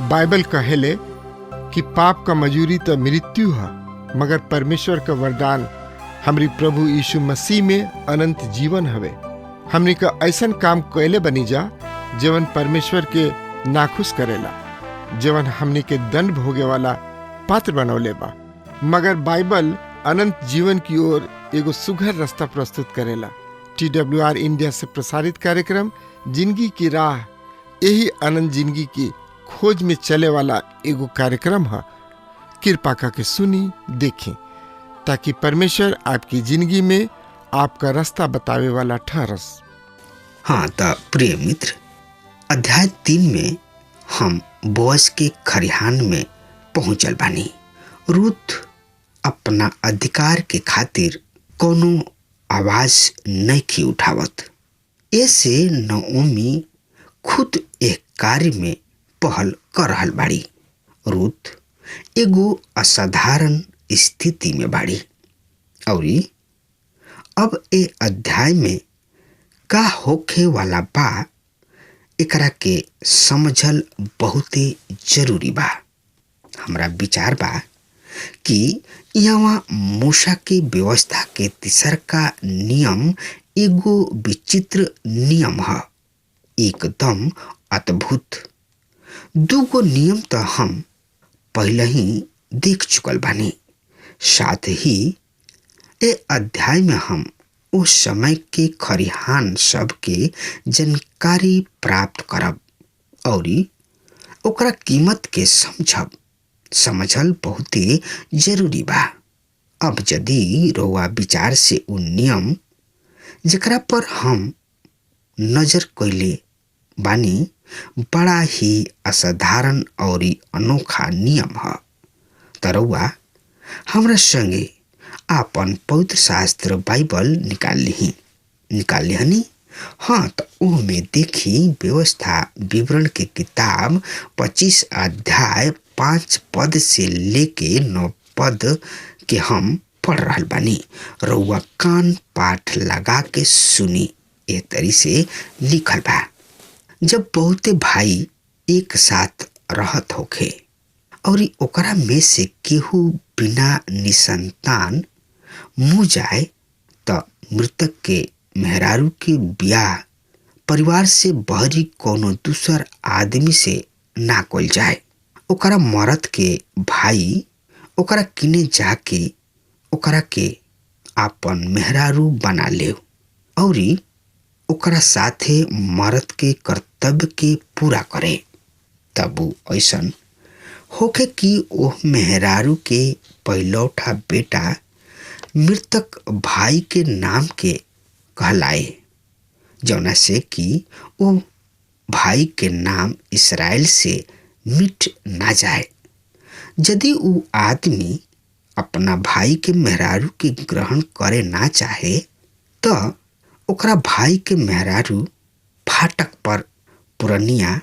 Bible कहेले कि पाप का मजूरी तो मृत्यु है, मगर परमेश्वर का वरदान हमरी प्रभु यीशु मसीह में अनंत जीवन हवे। हमनी का ऐसन काम कैले बनी जा जवन परमेश्वर के नाखुश करेला, जवन हमनी के दंड भोगे वाला पात्र बनौले बा। मगर बाइबल अनंत जीवन की ओर एगो सुघर रास्ता प्रस्तुत करेला। TWR इंडिया से प्रसारित कार्यक्रम जिंदगी की राह यही अनंत जिंदगी की खोज में चले वाला एगो कार्यक्रम है। कृपा करके सुनी देखें ताकि परमेश्वर आपकी जिंदगी में आपका रास्ता बतावे वाला ठहरस। हाँ तो प्रिय मित्र, अध्याय 3 में हम बोअज के खरिहान में पहुंचल बानी। रूथ अपना अधिकार के खातिर कोनो आवाज नहीं उठावत। ऐसे नओमी खुद एक कार्य में पहल कर रहल बाड़ी। रूथ एगो असाधारण स्थिति में बाड़ी और अब ए अध्याय में का होखे वाला बा एकरा के समझल बहुते जरूरी बा। हमरा विचार बा कि यहाँ मूसा के व्यवस्था के तीसरका नियम एगो विचित्र नियम है, एकदम अद्भुत। दूगो नियम तो हम पहले ही देख चुकल बानी। साथ ही ए अध्याय में हम उस समय के खरिहान सब के जानकारी प्राप्त करब और ओकरा कीमत के समझल बहुते जरूरी बा। अब यदि रउआ विचार से उ नियम जेकरा पर हम नजर कइले बानी बड़ा ही असाधारण और अनोखा नियम है, तो रउआ हमरा संगे आपन पवित्र शास्त्र बाइबल निकाल लिहनी। हाँ तो ओमे देखी व्यवस्था विवरण के किताब 25 अध्याय 5 पद से लेके 9 पद के हम पढ़ रहल बानी। रउआ कान पाठ लगा के सुनी। ए तरी से लिखल बा, जब बहुते भाई एक साथ रहत होखे और ओकरा में से केहू बिना निसंतान मुँह जाए तो मृतक के मेहरारू के ब्याह परिवार से बहरी कोनो दूसर आदमी से ना कइल जाए। ओकरा मरद के भाई ओकरा किने जाके ओकरा के आपन मेहरारू बना ले और ओकरा साथे मर्द के कर्तव्य के पूरा करे। तब ऐसन होके कि ओह मेहरारू के पहलौठा बेटा मृतक भाई के नाम के कहलाए, जौना से कि ओ भाई के नाम इस्राएल से मिट ना जाए। यदि उ आदमी अपना भाई के मेहरारू के ग्रहण करे ना चाहे तो ओकरा भाई के मेहरारू फाटक पर पुरनिया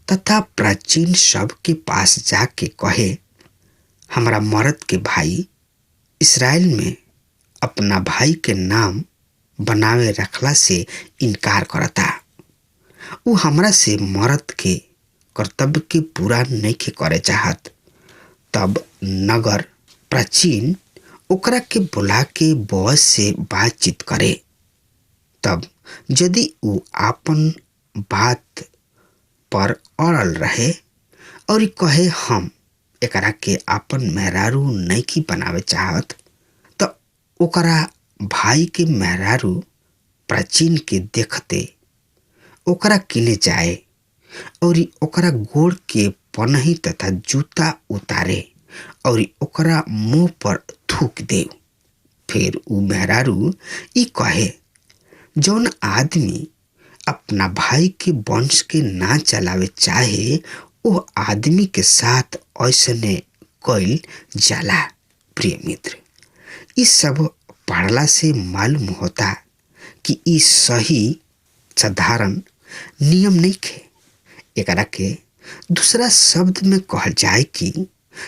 तथा प्राचीन सब के पास जाके कहे, हमरा मर्द के भाई इस्राएल में अपना भाई के नाम बनावे रखला से इनकार करता। उ हमरा से मर्द के कर्तव्य के पूरा नहीं के करे चाहत। तब नगर प्राचीन ओकरा के बुला के बोअज से बातचीत करे। तब यदि उ आपन बात पर अड़ल रहे और कहे हम एकरा के आपन मेहरारू नहीं बनावे चाहत, तो ओकरा भाई के मेहरारू प्राचीन के देखते ओकरा किने जाए और ओकरा गोड़ के पनही तथा जूता उतारे और ओकरा मुंह पर थूक दे। फिर उ मेहरारू ई कहे, जौन आदमी अपना भाई के वंश के ना चलावे चाहे वो आदमी के साथ ऐसने कइल जाला। प्रिय मित्र, इस सब पढ़ला से मालूम होता कि इस सही साधारण नियम नहीं खे। एकरा के दूसरा शब्द में कहल जाए कि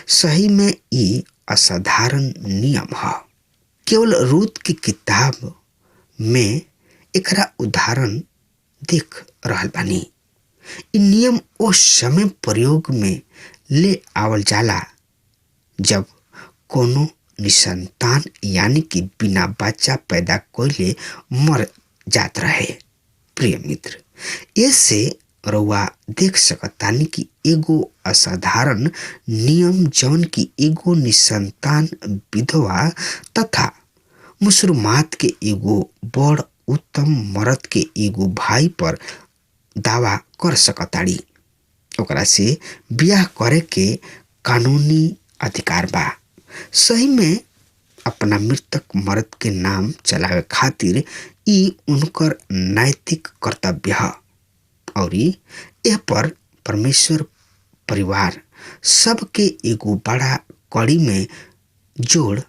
सही में ये असाधारण नियम है। केवल रूत की किताब में एकरा उदाहरण देख रहल बानी। इ नियम उस समय प्रयोग में ले आवल जाला जब कोनो निसंतान यानी कि बिना बच्चा पैदा कइले मर जात रहे। प्रिय मित्र, ऐसे रउआ देख सकतानी कि एगो असाधारण नियम जौन की एगो निसंतान विधवा तथा मुसलमात के एगो बड़ उत्तम मर्द के एगो भाई पर दावा कर सकताड़ी। ओकरा से ब्याह करे के कानूनी अधिकार बा। सही में अपना मृतक मर्द के नाम चलावे खातिर ई उनकर नैतिक कर्तव्य है और यह पर परमेश्वर परिवार सबके एगो बड़ा कड़ी में जोड़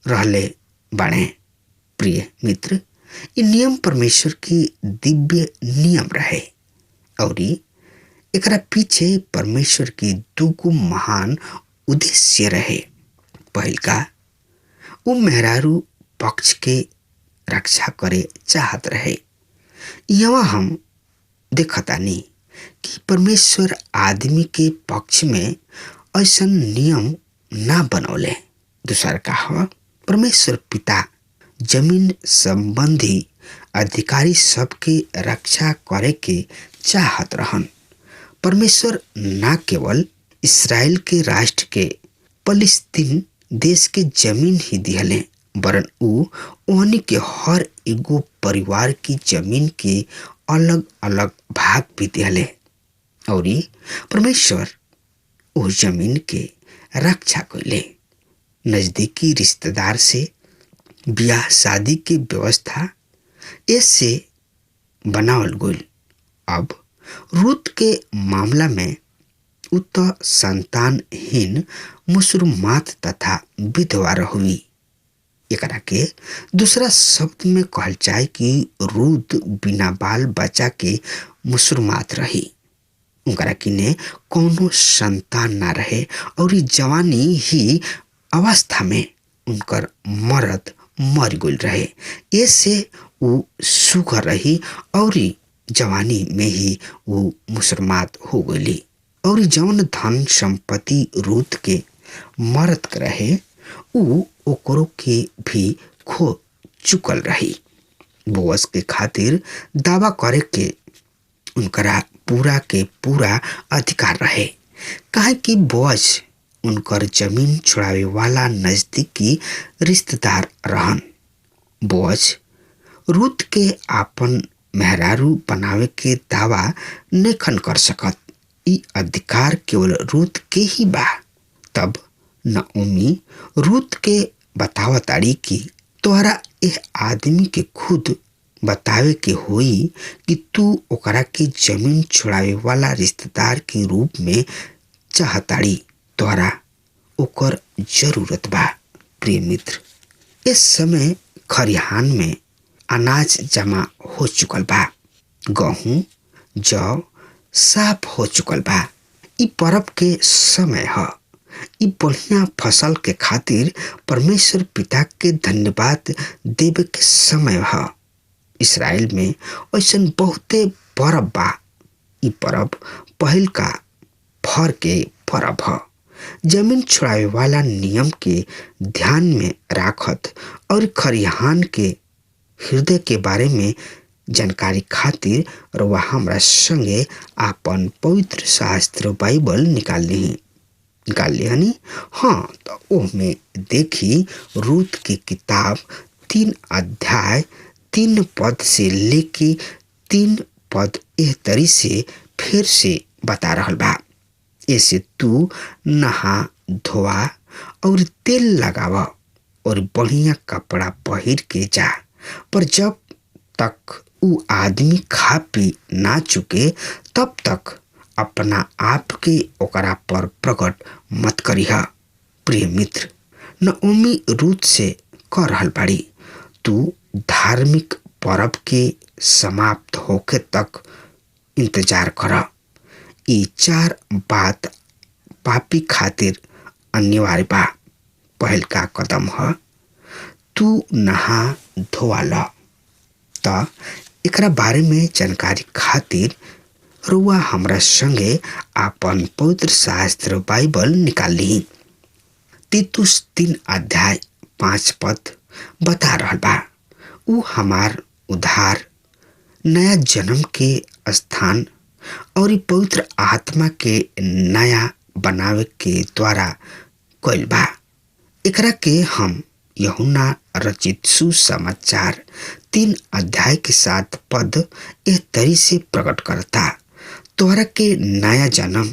रहले बाणे। प्रिय मित्र, ये नियम परमेश्वर की दिव्य नियम रहे और एकरा पीछे परमेश्वर की दुगो महान उद्देश्य रहे। पहल का वो मेहरारू पक्ष के रक्षा करे चाहत रहे। यहाँ हम देखतानी कि परमेश्वर आदमी के पक्ष में ऐसा नियम ना बनौले। दूसरा का परमेश्वर पिता जमीन संबंधी अधिकारी सबके रक्षा करे के चाहत रहन। परमेश्वर ना केवल इस्राएल के राष्ट्र के फलस्तीन देश के जमीन ही दिहले वरन ओहनी के हर एगो परिवार की जमीन के अलग अलग भाग भी दिहले और परमेश्वर उस जमीन के रक्षा कइले। नजदीकी रिश्तेदार से ब्याह शादी की व्यवस्था ऐसे बनावल गइल। अब रूत के मामला में उत संतानहीन मुसलमात तथा विधवा रहुई। एकरा के दूसरा शब्द में कहल जाए कि रूत बिना बाल बच्चा के मुसलमात रही। उनकरा किने कोनो संतान ना रहे और जवानी ही अवस्था में उनकर मर्द मर गइल रहे। ऐसे वो सुखर रही और जवानी में ही वो मुसलमात हो गई और जौन धन संपत्ति रूत के मर्द के रहे ओकरो के भी खो चुकल रही। बोअज के खातिर दावा करे के उनकरा पूरा के पूरा अधिकार रहे, काहे कि बोअज उनकर जमीन छुड़ावे वाला नजदीकी रिश्तेदार रहन। बोअज रूत के आपन मेहरारू बनावे के दावा नेखन कर सकत। ई अधिकार केवल रूत के ही बा। तब नओमी रूत के बतावताड़ी कि तोहरा एह आदमी के खुद बतावे के होई कि तू ओकरा के जमीन छुड़ावे वाला रिश्तेदार के रूप में चाहताड़ी। तोहरा ओकर जरूरत बा। प्रिय मित्र, इस समय खरिहान में अनाज जमा हो चुकल बा। गेहूं जौ साफ हो चुकल बा। ई परब के समय है। ई बढ़िया फसल के खातिर परमेश्वर पिता के धन्यवाद देवे के समय है। इस्राएल में ऐसा बहुते परब बा। ई परब पहल का फर के परब है। जमीन छुड़ावे वाला नियम के ध्यान में राखत और खरिहान के हृदय के बारे में जानकारी खातिर रउआ हमरा संगे आपन पवित्र शास्त्र बाइबल निकाल ली हनी। हाँ, तो ओहमे देखी रूत की किताब 3 अध्याय 3 पद से लेके 3 पद एह तरी से फिर से बता रहल बा। ऐसे तू नहा धोआ और तेल लगावा और बढ़िया कपड़ा पहिर के जा, पर जब तक उ आदमी खा पी ना चुके तब तक अपना आप के ओकरा पर प्रकट मत करिहा। प्रिय मित्र, नओमी रूत से कह रहल बाड़ी, तू धार्मिक पर्व के समाप्त होके तक इंतजार कर। ये 4 बात पापी खातिर अनिवार्य बा। पहल का कदम है तू नहा धोवा ल। त एकरा बारे में जानकारी खातिर रुआ हमरा संगे आपन पवित्र शास्त्र बाइबल निकाल ली। तीतुस 3 अध्याय 5 पद बता रहल बा। उ हमार उद्धार, नया जन्म के स्थान और पवित्र आत्मा के नया बनावे के द्वारा कइल बा। एकरा के हम यूहन्ना रचित सुसमाचार 3 अध्याय के 7 पद एह तरी से प्रकट करता। तोहरा के नया जन्म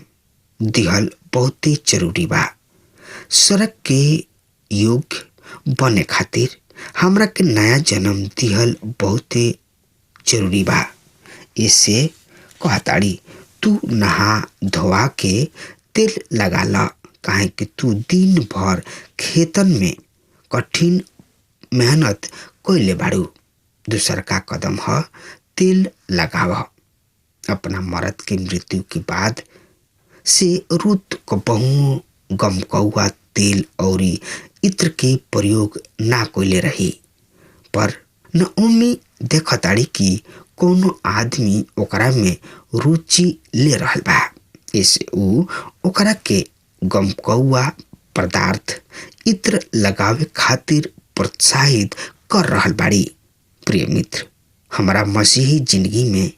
दिहल बहुत ही जरूरी बा। सड़क के योग्य बने खातिर हमरा के नया जन्म दिहल बहुत ही जरूरी बा। इससे कहताड़ी तू नहा धोवा के तेल लगा ल, काहे कि तू दिन भर खेतन में कठिन मेहनत कइले बाड़ू। दूसर का कदम है तेल लगाव। अपना मर्द की मृत्यु के बाद से रूत को बहु गमकौआ तेल और इत्र के प्रयोग ना कइले रही, पर नओमी देखताड़ी कि कोनो आदमी ओकरा में रुचि ले रहल बा। इससे उ ओकरा के गमकौआ पदार्थ इत्र लगावे खातिर प्रोत्साहित कर रहल बाड़ी। प्रिय मित्र, हमारा मसीही जिंदगी में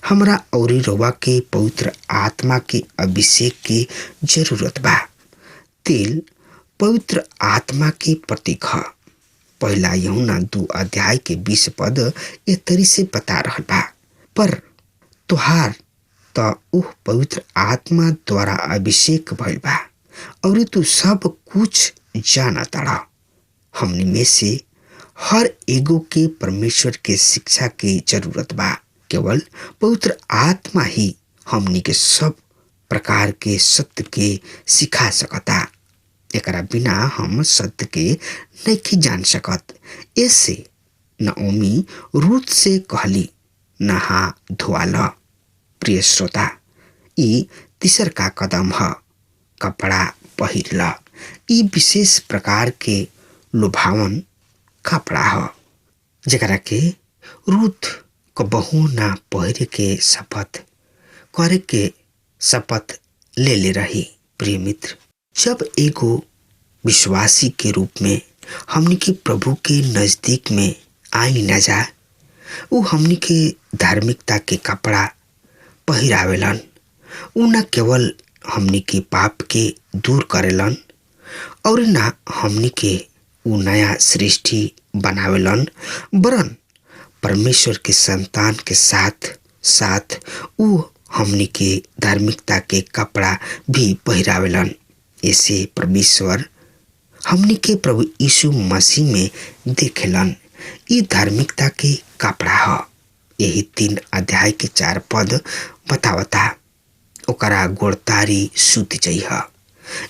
हमरा और रउआ के पवित्र आत्मा के अभिषेक के जरूरत बा। तेल पवित्र आत्मा के प्रतीक है। पहला यूहन्ना 2 अध्याय के 20 पद ए तरी से बता रहल बा। पर तुहार त उह पवित्र आत्मा द्वारा अभिषेक भइल बा और तू सब कुछ जाना ताड़ा। हमनी में से हर एगो के परमेश्वर के शिक्षा के जरूरत बा। केवल पवित्र आत्मा ही हमनी के सब प्रकार के सत्य के सिखा सकता। एकरा बिना हम सत्य के नहीं जान सकत। ऐसे नओमी रूत से कहली नहा धोवा ल। प्रिय श्रोता, ई तीसर का कदम है कपड़ा पहिर ल। ई विशेष प्रकार के लुभावन कपड़ा है जरा के रूत को बहु ना पहिरे के शपथ करे के शपथ ले रही। प्रिय मित्र, जब एगो विश्वासी के रूप में हमनी के प्रभु के नजदीक में आई न जा, उ हमनी के धार्मिकता के कपड़ा पहिरावेलन। उ न केवल हमनी के पाप के दूर करेलन और ना हमनी के उ नया सृष्टि बनावेलन, वरन परमेश्वर के संतान के साथ साथ उ हमनी के धार्मिकता के कपड़ा भी पहिरावेलन। ऐसे परमेश्वर हमनी के प्रभु यीशु मसीह में देखेलन। ये धार्मिकता के कपड़ा है। यही 3 अध्याय के 4 पद बतावता ओकरा गोड़तारी सूत जइह।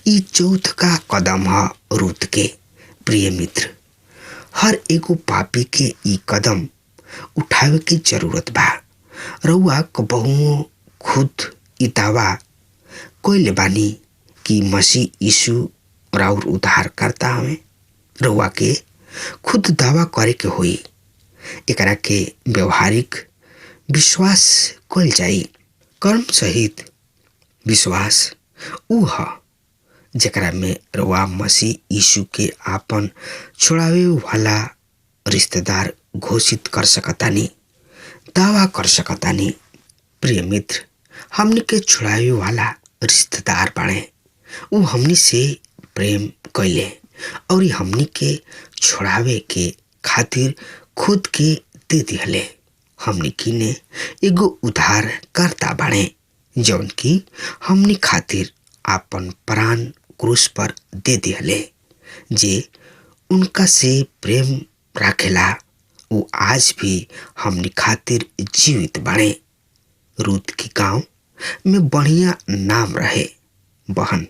ई चौथ का कदम है रूत के। प्रिय मित्र, हर एगो पापी के ई कदम उठावे की जरूरत बा। रउआ को बहु खुद ई दावा कोइले बानी कि मसीह यीशु राउर उद्धार करता हमें। रउआ के खुद दावा करे के होई। एकरा के व्यवहारिक विश्वास कइल जाई। कर्म सहित विश्वास उ ह जेकरा में रउआ मसीह यीशु के आपन छोड़ावे वाला रिश्तेदार घोषित कर सकतानी, दावा कर सकतानी। प्रिय मित्र, हमनी के छुड़ावे वाला रिश्तेदार बाड़े। उ हमनी से प्रेम कैले और हमनी के छोड़ावे के खातिर खुद के दे दिहले। हमनी किने एगो उद्धार करता बाड़े जौन की हमनी खातिर आपन प्राण क्रूस पर दे दिहले। जे उनका से प्रेम राखेला उ आज भी हमनी खातिर जीवित बाड़े। रूत की गांव में बढ़िया नाम रहे। बहन,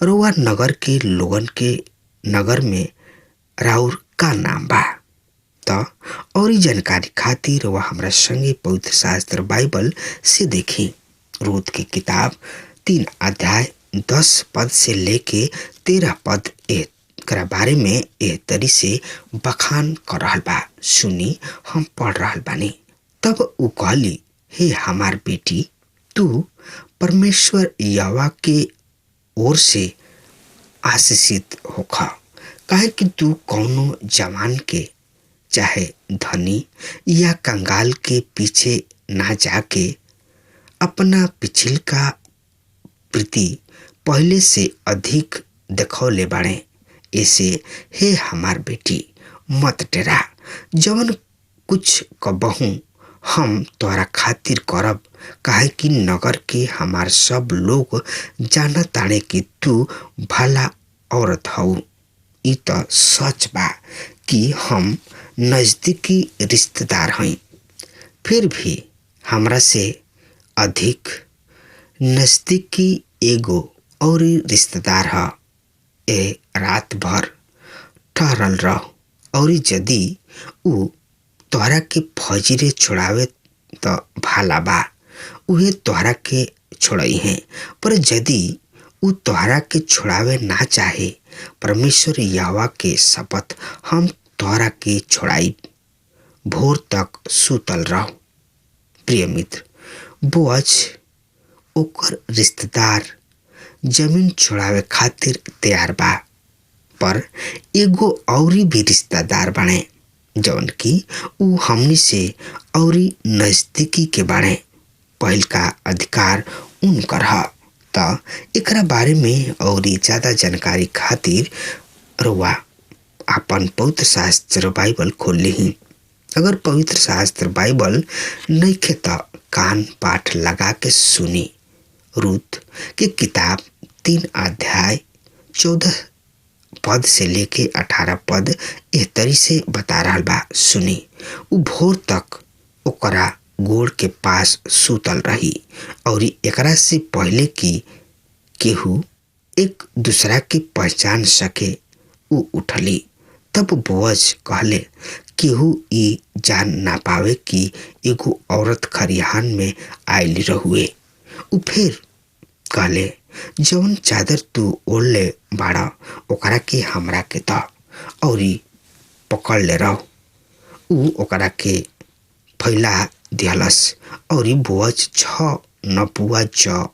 रउआ नगर के लोगन के नगर में राउर का नाम बा? त और जानकारी खातिर रउआ हमरा संगे पवित्र शास्त्र बाइबल से देखी। रूत की किताब 3 अध्याय 10 पद से लेके 13 पद एकरा बारे में एह तरी से बखान कर रहल बा। सुनी, हम पढ़ रहल बानी। तब उ कहली, हे हमार बेटी, तू परमेश्वर यहोवा के ओर से आशीषित होखा, काहे कि तू कौनो जवान के चाहे धनी या कंगाल के पीछे ना जाके अपना पिछिलका प्रीति पहले से अधिक देखौले बाड़े। ऐसे हे हमार बेटी, मत डरा। जवन कुछ कबहू हम तोरा खातिर करब, काहे कि नगर के हमार सब लोग जाना ताड़े कि तू भला औरत हऊ। ई तो सच बा कि हम नजदीकी रिश्तेदार हई, फिर भी हमरा से अधिक नजदीकी एगो और रिश्तेदार ह। ए रात भर ठहरल रह, और यदि उ तोहरा के फजीरे छोड़ावे तो भाला बा, उहे तोहरा के छोड़ई है। पर यदि उ तोहरा के छोड़ावे ना चाहे, परमेश्वर यहोवा के शपथ, हम तोहरा के छोड़ाई। भोर तक सुतल रह। प्रिय मित्र, बोअज ओकर रिश्तेदार जमीन छोड़ावे खातिर तैयार बा, पर एगो औरी भी रिश्तेदार बने जौन की उ हमनी से औरी नजदीकी के बाड़े। पहिल का अधिकार उनकर ह। त एकरा बारे में औरी ज्यादा जानकारी खातिर रउआ आपन पवित्र शास्त्र बाइबल खोल ली। अगर पवित्र शास्त्र बाइबल नइखे त कान पाठ लगा के सुनी। रूत की किताब 3 अध्याय 14 पद से लेके 18 पद एह तरी से बता रहल बा। सुनी, उ भोर तक ओकरा गोड़ के पास सुतल रही, और एकरा से पहले कि केहू एक दूसरा के पहचान सके उ उठली। तब बोअज कहले, केहू ई जान ना पावे कि एगो औरत खरिहान में आइल रहुए। उ फिर कहले, जौन चादर तू ओढ़ले बाड़ा ओकरा के हमरा के द, और पकड़ ले रह। उ ओकरा के फैला दिहलस, और बोअज 6 नपुआ ज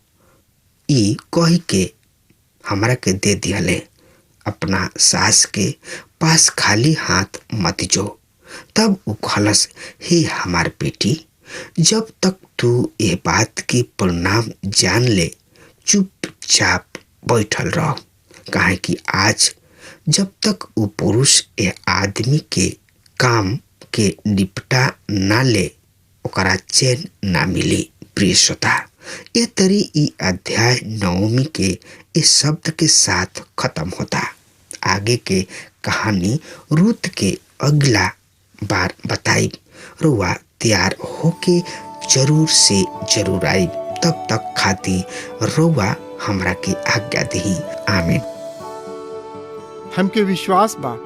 ई कही के हमरा के दे दिहले। अपना सास के पास खाली हाथ मत जो। तब उ कहलस, हे हमार बेटी, जब तक तू ये बात के परिणाम जान ले, चुपचाप बैठल रह, काहे कि आज जब तक उ पुरुष ए आदमी के काम के निपटा ना ले, ओकरा चैन ना मिली। प्रिय श्रोता, ये तरी ई अध्याय नवमी के इस शब्द के साथ खत्म होता। आगे के कहानी रूत के अगला बार बताई। रुआ तैयार होके जरूर से जरूर आई। तब तक खातिर रुआ हमरा के आज्ञा दही। आमीन। हमके विश्वास बा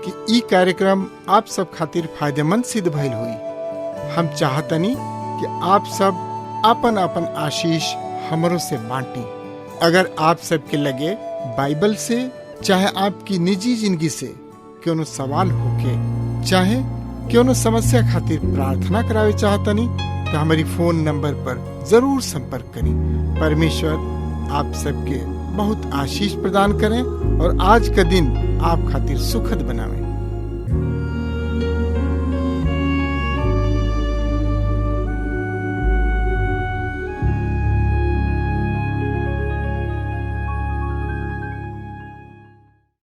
कि ई कार्यक्रम आप सब खातिर फायदेमंद सिद्ध भइल हुई। हम चाहतनी कि आप सब अपन अपन आशीष हमरों से बांटी। अगर आप सबके लगे बाइबल से चाहे आपकी निजी जिंदगी से कोनो सवाल होके, चाहे कोनो समस्या खातिर प्रार्थना करावे चाहतनी, तो हमारी फोन नंबर पर जरूर संपर्क करें। परमेश्वर आप सबके बहुत आशीष प्रदान करें और आज का दिन आप खातिर सुखद बनावे।